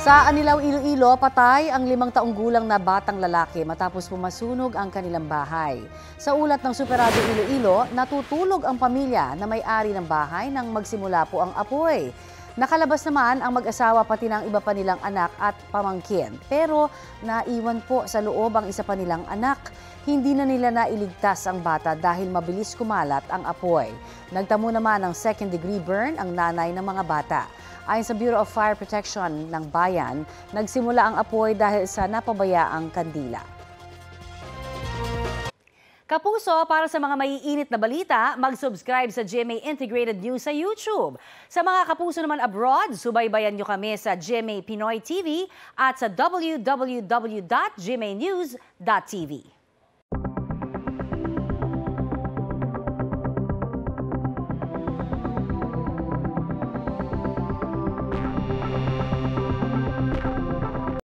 Sa Anilaw, Iloilo, patay ang 5 taong gulang na batang lalaki matapos pumasunog ang kanilang bahay. Sa ulat ng Superado Iloilo, natutulog ang pamilya na may-ari ng bahay nang magsimula po ang apoy. Nakalabas naman ang mag-asawa pati ng iba pa nilang anak at pamangkin. Pero naiwan po sa loob ang isa pa nilang anak. Hindi na nila nailigtas ang bata dahil mabilis kumalat ang apoy. Nagtamo naman ng second-degree burn ang nanay ng mga bata. Ayon sa Bureau of Fire Protection ng bayan, nagsimula ang apoy dahil sa napabayaang kandila. Kapuso, para sa mga maiinit na balita, mag-subscribe sa GMA Integrated News sa YouTube. Sa mga kapuso naman abroad, subaybayan nyo kami sa GMA Pinoy TV at sa www.gmanews.tv.